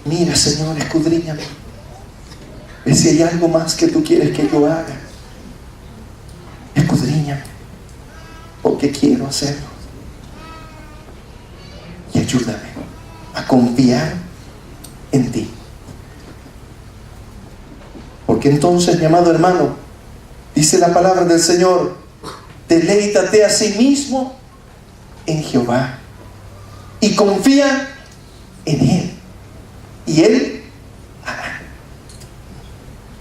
A: Mira, Señor, escudriñame. Ve si hay algo más que tú quieres que yo haga. Escudriñame. Porque quiero hacerlo. Y ayúdame a confiar en ti. Porque entonces, mi amado hermano, dice la palabra del Señor, deleítate a sí mismo en Jehová y confía en Él, y Él hará.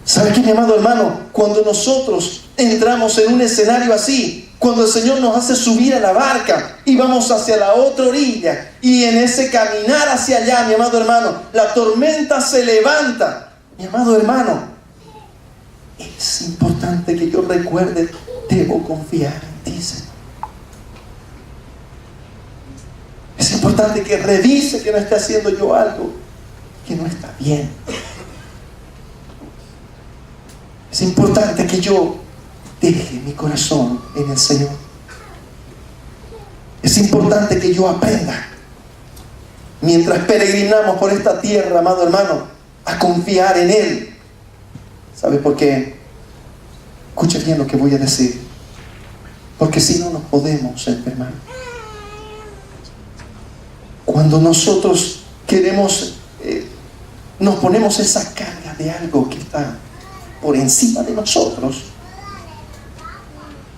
A: ¿Sabe qué, mi amado hermano? Cuando nosotros entramos en un escenario así, Cuando el Señor nos hace subir a la barca y vamos hacia la otra orilla, y en ese caminar hacia allá, mi amado hermano, la tormenta se levanta. Mi amado hermano, es importante que yo recuerde, debo confiar en ti, Señor. Es importante que revise que no esté haciendo yo algo que no está bien. Es importante que yo deje mi corazón en el Señor. Es importante que yo aprenda, mientras peregrinamos por esta tierra, amado hermano, a confiar en Él. ¿Sabe por qué? Escuche bien lo que voy a decir. Porque si no nos podemos enfermar. Cuando nosotros queremos, nos ponemos esa carga de algo que está por encima de nosotros,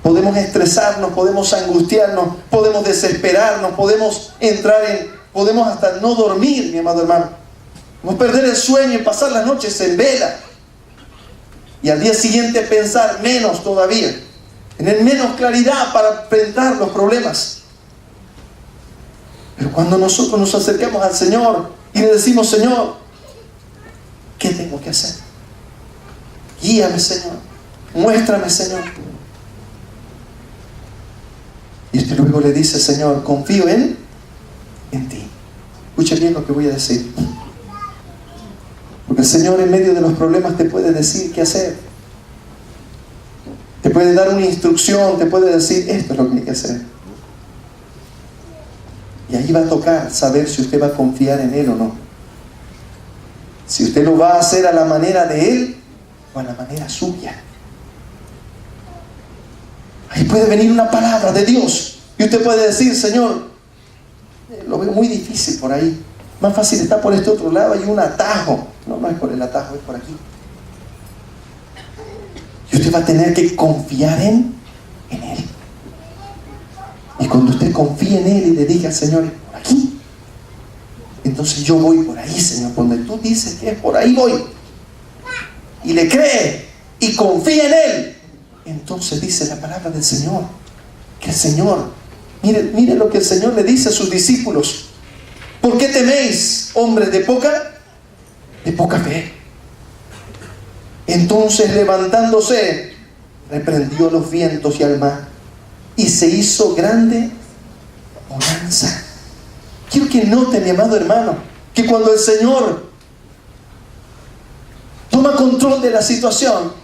A: podemos estresarnos, podemos angustiarnos, podemos desesperarnos, podemos podemos hasta no dormir, mi amado hermano. Podemos perder el sueño y pasar las noches en vela. Y al día siguiente pensar menos todavía, tener menos claridad para enfrentar los problemas. Pero cuando nosotros nos acercamos al Señor y le decimos, Señor, ¿qué tengo que hacer? Guíame, Señor. Muéstrame, Señor. Y usted luego le dice, Señor, confío en ti. Escuche bien lo que voy a decir. Porque el Señor en medio de los problemas te puede decir qué hacer. Te puede dar una instrucción, te puede decir, esto es lo que hay que hacer. Y ahí va a tocar saber si usted va a confiar en Él o no. Si usted lo va a hacer a la manera de Él o a la manera suya. Ahí puede venir una palabra de Dios y usted puede decir, Señor, lo veo muy difícil por ahí. Más fácil está por este otro lado, hay un atajo. No es por el atajo, es por aquí. Y usted va a tener que confiar en Él. Y cuando usted confíe en Él y le diga, Señor, es por aquí, entonces yo voy por ahí, Señor. Cuando tú dices que es por ahí, voy. Y le cree y confía en Él. Entonces dice la palabra del Señor, que el Señor, mire lo que el Señor le dice a sus discípulos. ¿Por qué teméis, hombres de poca fe? Entonces, levantándose, reprendió los vientos y al mar, y se hizo grande bonanza. Quiero que note, mi amado hermano, que cuando el Señor toma control de la situación,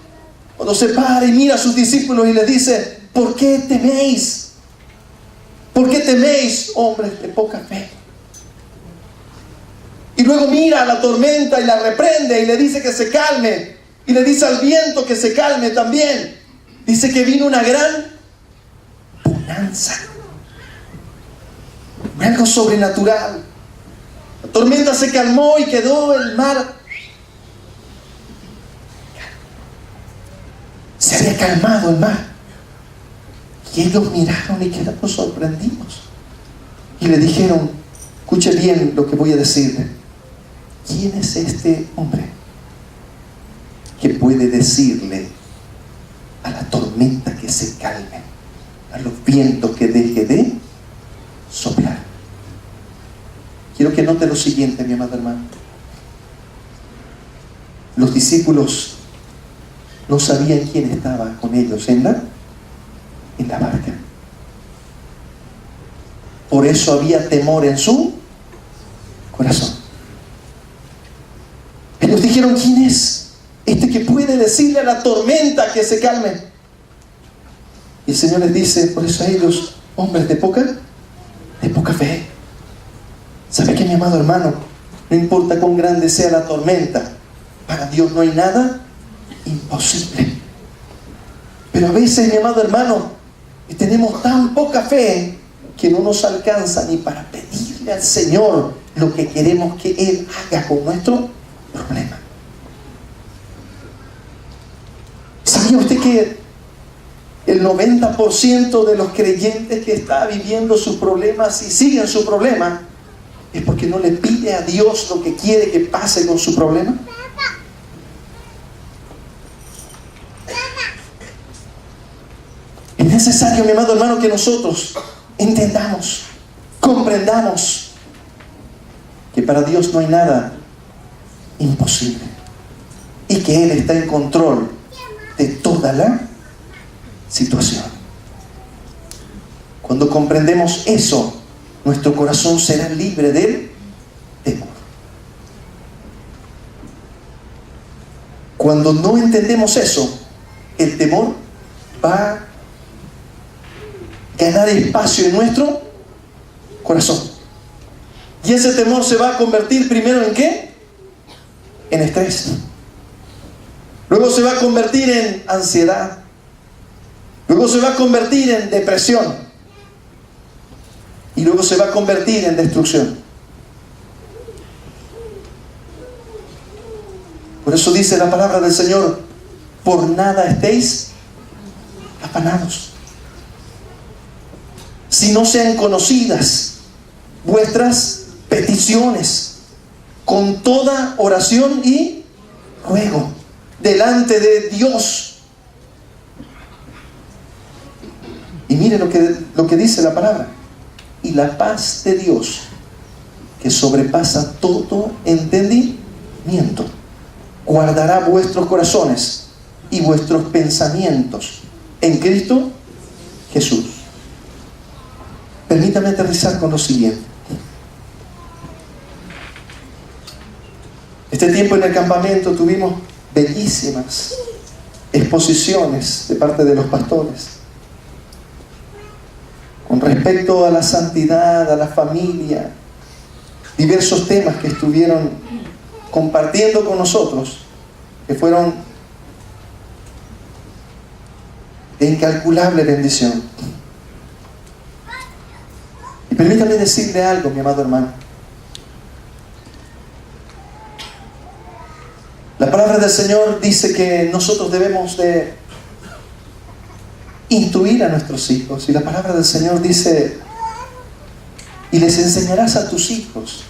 A: cuando se para y mira a sus discípulos y les dice, ¿por qué teméis? ¿Por qué teméis, hombres de poca fe? Y luego mira a la tormenta y la reprende y le dice que se calme. Y le dice al viento que se calme también. Dice que vino una gran bonanza. Algo sobrenatural. La tormenta se calmó y quedó el mar. Se había calmado el mar. Y ellos miraron y quedaron sorprendidos. Y le dijeron, escuche bien lo que voy a decirle. ¿Quién es este hombre que puede decirle a la tormenta que se calme, a los vientos que deje de soplar? Quiero que note lo siguiente, mi amado hermano. Los discípulos no sabían quién estaba con ellos en la barca. Por eso había temor en su corazón. Ellos dijeron, ¿quién es este que puede decirle a la tormenta que se calme? Y el Señor les dice, por eso a ellos, hombres de poca fe. ¿Sabe qué, mi amado hermano? No importa cuán grande sea la tormenta, para Dios no hay nada imposible. Pero a veces, mi amado hermano, tenemos tan poca fe que no nos alcanza ni para pedirle al Señor lo que queremos que Él haga con nuestro problema. ¿Sabía usted que el 90% de los creyentes que está viviendo sus problemas y siguen su problema es porque no le pide a Dios lo que quiere que pase con su problema? En necesario, mi amado hermano, que nosotros entendamos, comprendamos que para Dios no hay nada imposible y que Él está en control de toda la situación. Cuando comprendemos eso, nuestro corazón será libre del temor. Cuando no entendemos eso, el temor va a ganar espacio en nuestro corazón. Y ese temor se va a convertir primero ¿en qué? En estrés. Luego se va a convertir en ansiedad. Luego se va a convertir en depresión. Y luego se va a convertir en destrucción. Por eso dice la palabra del Señor: por nada estéis afanados, si no sean conocidas vuestras peticiones con toda oración y ruego delante de Dios. Y mire lo que dice la palabra: y la paz de Dios, que sobrepasa todo entendimiento, guardará vuestros corazones y vuestros pensamientos en Cristo Jesús. Permítame aterrizar con lo siguiente. Este tiempo en el campamento tuvimos bellísimas exposiciones de parte de los pastores con respecto a la santidad, a la familia, diversos temas que estuvieron compartiendo con nosotros, que fueron de incalculable bendición. Y permítame decirle algo, mi amado hermano. La palabra del Señor dice que nosotros debemos de instruir a nuestros hijos. Y la palabra del Señor dice: y les enseñarás a tus hijos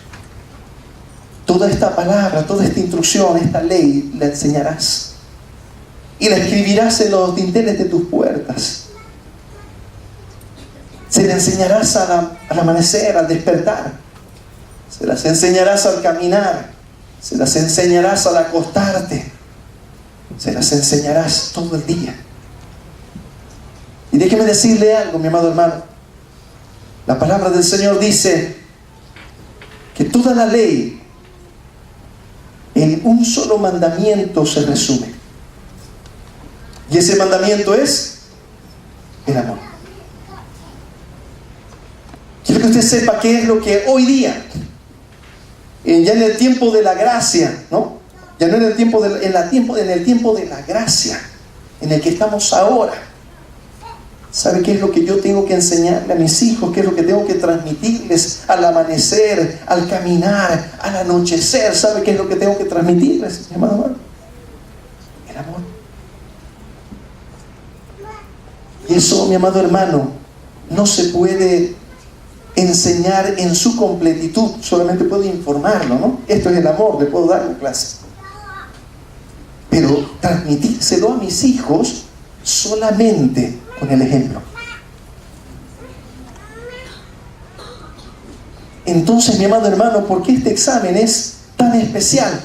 A: toda esta palabra, toda esta instrucción, esta ley, la enseñarás. Y la escribirás en los dinteles de tus puertas. Se la enseñarás al amanecer, al despertar. Se las enseñarás al caminar. Se las enseñarás al acostarte. Se las enseñarás todo el día. Y déjeme decirle algo, mi amado hermano. La palabra del Señor dice que toda la ley en un solo mandamiento se resume. Y ese mandamiento es el amor. Quiero que usted sepa qué es lo que hoy día, ya en el tiempo de la gracia, ¿no? Ya no en el tiempo en el tiempo de la gracia, en el que estamos ahora. ¿Sabe qué es lo que yo tengo que enseñarle a mis hijos? ¿Qué es lo que tengo que transmitirles al amanecer, al caminar, al anochecer? ¿Sabe qué es lo que tengo que transmitirles, mi amado hermano? El amor. Y eso, mi amado hermano, no se puede enseñar en su completitud. Solamente puedo informarlo, ¿no? Esto es el amor, le puedo dar una clase. Pero transmitírselo a mis hijos solamente con el ejemplo. Entonces, mi amado hermano, ¿por qué este examen es tan especial?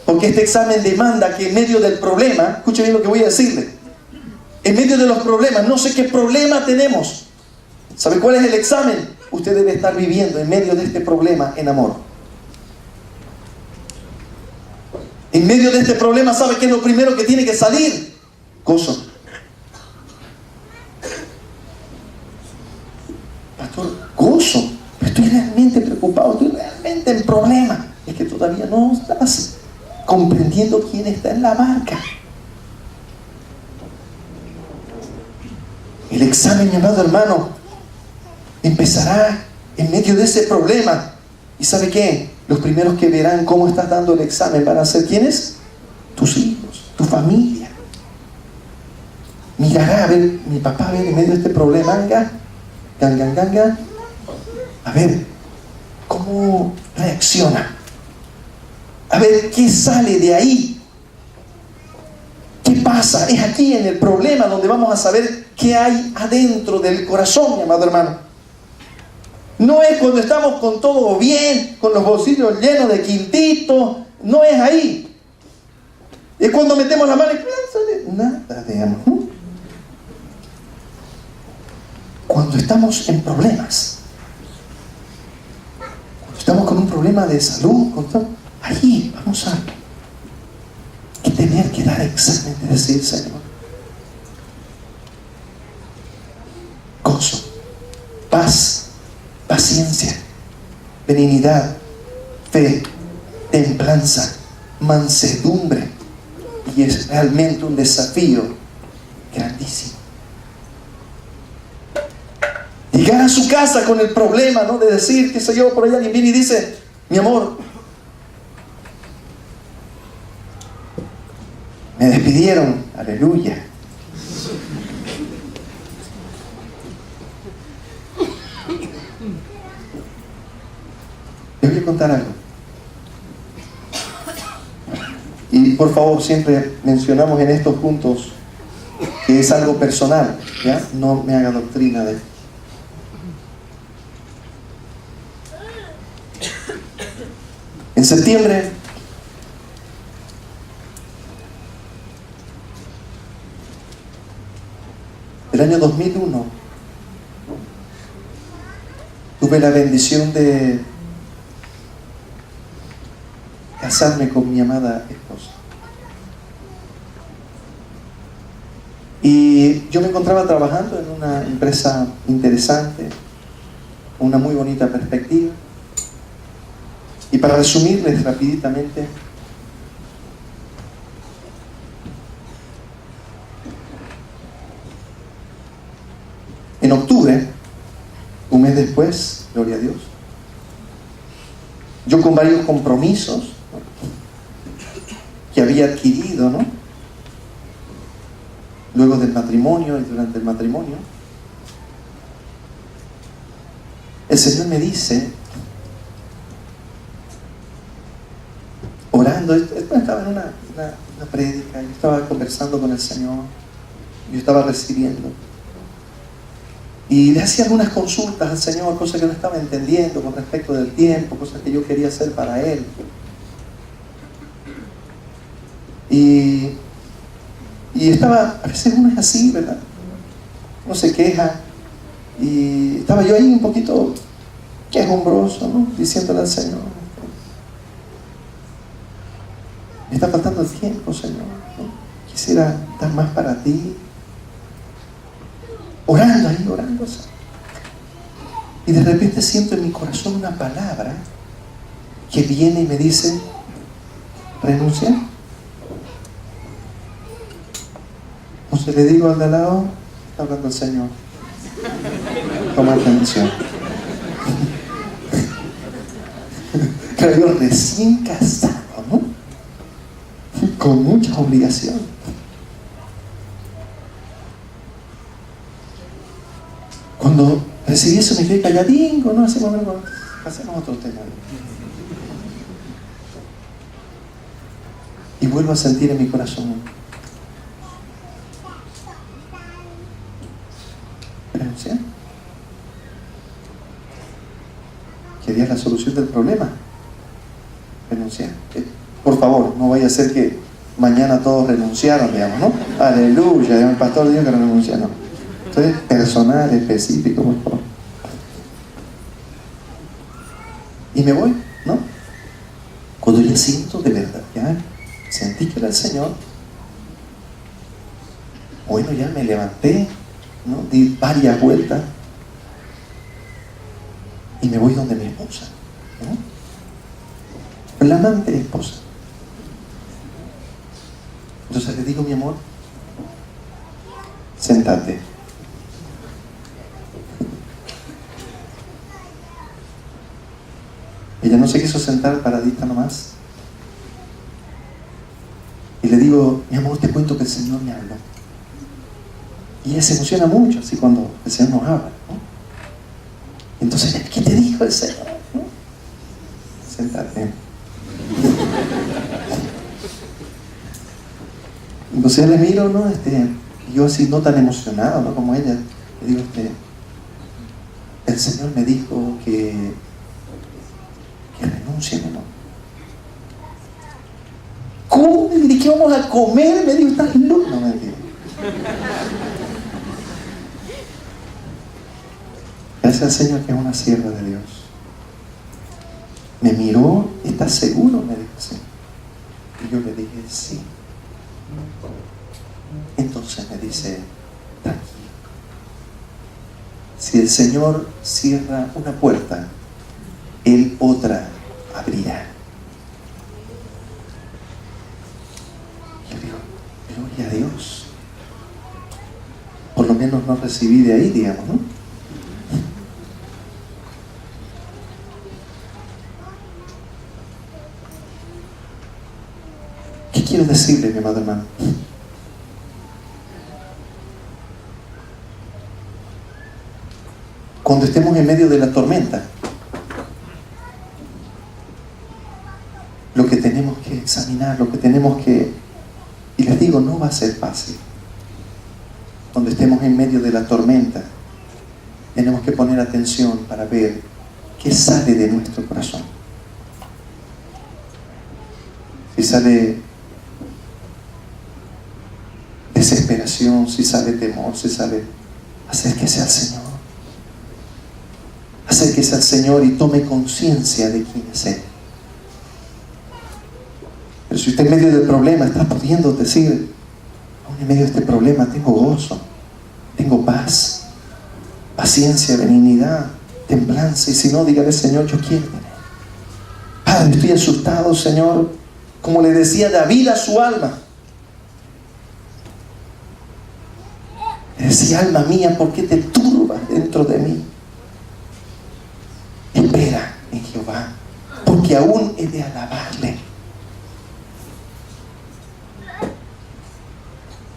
A: Porque este examen demanda que en medio del problema, escuche bien lo que voy a decirle, en medio de los problemas, no sé qué problema tenemos. ¿Sabe cuál es el examen? Usted debe estar viviendo en medio de este problema en amor. En medio de este problema, ¿sabe qué es lo primero que tiene que salir? Gozo. Pastor, gozo. Estoy realmente preocupado, estoy realmente en problema. Es que todavía no estás comprendiendo quién está en la barca. El examen, mi amado hermano, empezará en medio de ese problema. ¿Y sabe qué? Los primeros que verán cómo estás dando el examen van a ser ¿quiénes? Tus hijos, tu familia. Mirará, a ver, mi papá, a ver, en medio de este problema, ganga, a ver, ¿cómo reacciona? A ver, ¿qué sale de ahí? ¿Qué pasa? Es aquí en el problema donde vamos a saber qué hay adentro del corazón, mi amado hermano. No es cuando estamos con todo bien, con los bolsillos llenos de quintitos, no es ahí. Es cuando metemos la mano y sale nada, digamos. Cuando estamos en problemas, cuando estamos con un problema de salud, ahí vamos a tener que dar examen de decir, Señor, gozo, paz, paciencia, benignidad, fe, templanza, mansedumbre. Y es realmente un desafío grandísimo. Llegar a su casa con el problema, ¿no? De decir, qué sé yo, por allá alguien viene y dice, mi amor, me despidieron, aleluya. Les voy a contar algo. Y por favor, siempre mencionamos en estos puntos que es algo personal, ¿ya? No me haga doctrina de esto. En septiembre del año 2001 tuve la bendición de casarme con mi amada esposa. Y yo me encontraba trabajando en una empresa interesante, una muy bonita perspectiva. Y para resumirles rapiditamente, en octubre, un mes después, gloria a Dios, yo con varios compromisos que había adquirido, ¿no? Luego del matrimonio y durante el matrimonio, el Señor me dice, orando, estaba en una prédica, yo estaba conversando con el Señor, yo estaba recibiendo, y le hacía algunas consultas al Señor, cosas que no estaba entendiendo con respecto del tiempo, cosas que yo quería hacer para Él. Y estaba, a veces uno es así, ¿verdad? Uno se queja, y estaba yo ahí un poquito quejumbroso, ¿no? Diciéndole al Señor, me está faltando el tiempo, Señor, ¿no? Quisiera dar más para ti. Orando ahí, orando. Y de repente siento en mi corazón una palabra que viene y me dice, renuncia. O se le digo al de al lado, está hablando el Señor. Toma atención. Pero yo recién casado, ¿no? Con muchas obligaciones. Cuando recibí eso me quedé calladingo, ¿no? Hacemos otro tema. Y vuelvo a sentir en mi corazón, renunciar. Quería la solución del problema. Renunciar. Por favor, no vaya a ser que mañana todos renunciaron, digamos, ¿no? Aleluya, el pastor dijo que no renuncia, no. Entonces, personal, específico, por favor. Y me voy, ¿no? Cuando ya siento de verdad, ya sentí que era el Señor, bueno, ya me levanté, ¿no? Di varias vueltas y me voy donde mi esposa, ¿no? La amante esposa. Entonces le digo, mi amor, sentate. Ella no se quiso sentar, paradita nomás. Y le digo, mi amor, te cuento que el Señor me habló. Y ella se emociona mucho, así cuando el Señor nos habla, ¿no? Entonces, ¿qué te dijo el Señor? ¿No? Sentate. Entonces le miro, ¿no? Y yo así no tan emocionado, ¿no? Como ella, le digo, el Señor me dijo que renuncie, ¿no? ¿Cómo? Me dije que vamos a comer, me dijo, estás loco. No, me dijo. Gracias al Señor que es una sierva de Dios. Me miró, ¿estás seguro? Me dijo, sí. Y yo le dije, sí. Entonces me dice, tranquilo. Si el Señor cierra una puerta, Él otra abrirá. Yo digo, gloria a Dios. Por lo menos no recibí de ahí, digamos, ¿no? ¿Qué quiero decirle, mi amado hermano? Cuando estemos en medio de la tormenta, lo que tenemos que examinar, lo que tenemos que... Y les digo, no va a ser fácil. Cuando estemos en medio de la tormenta, tenemos que poner atención para ver qué sale de nuestro corazón. Si sale desesperación, si sale temor, si sale... Acérquese al Señor. Acérquese al Señor y tome conciencia de quién es Él. Pero si usted en medio del problema está pudiendo decir, aún en medio de este problema tengo gozo, tengo paz, paciencia, benignidad, templanza, y si no, dígale, Señor, yo quiero tener. Padre, estoy asustado, Señor, como le decía David a su alma. Le decía, alma mía, ¿por qué te turbas dentro de mí? Espera en Jehová, porque aún he de alabarle.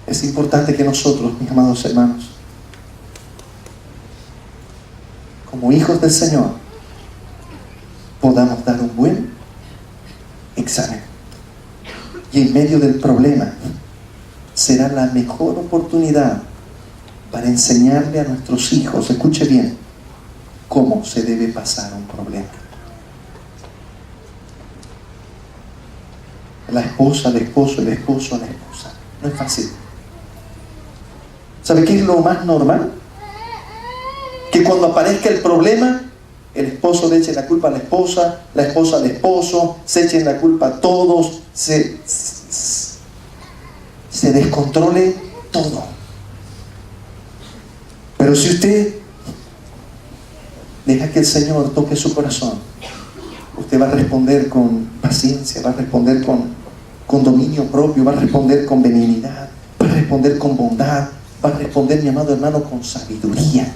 A: Es importante que nosotros, mis amados hermanos, como hijos del Señor, podamos dar un buen examen. Y en medio del problema será la mejor oportunidad para enseñarle a nuestros hijos, escuche bien, cómo se debe pasar un problema. La esposa, el esposo, el esposo, la esposa. No es fácil. ¿Sabe qué es lo más normal? Que cuando aparezca el problema, el esposo le eche la culpa a la esposa al esposo, se echen la culpa a todos, se descontrole todo. Pero si usted deja que el Señor toque su corazón, usted va a responder con paciencia, va a responder con dominio propio, va a responder con benignidad, va a responder con bondad, va a responder, mi amado hermano, con sabiduría,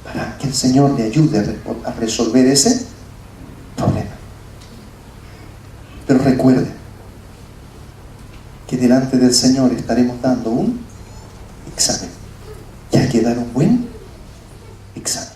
A: para que el Señor le ayude a resolver ese problema. Pero recuerde que delante del Señor estaremos dando un examen, y hay que dar un buen examen.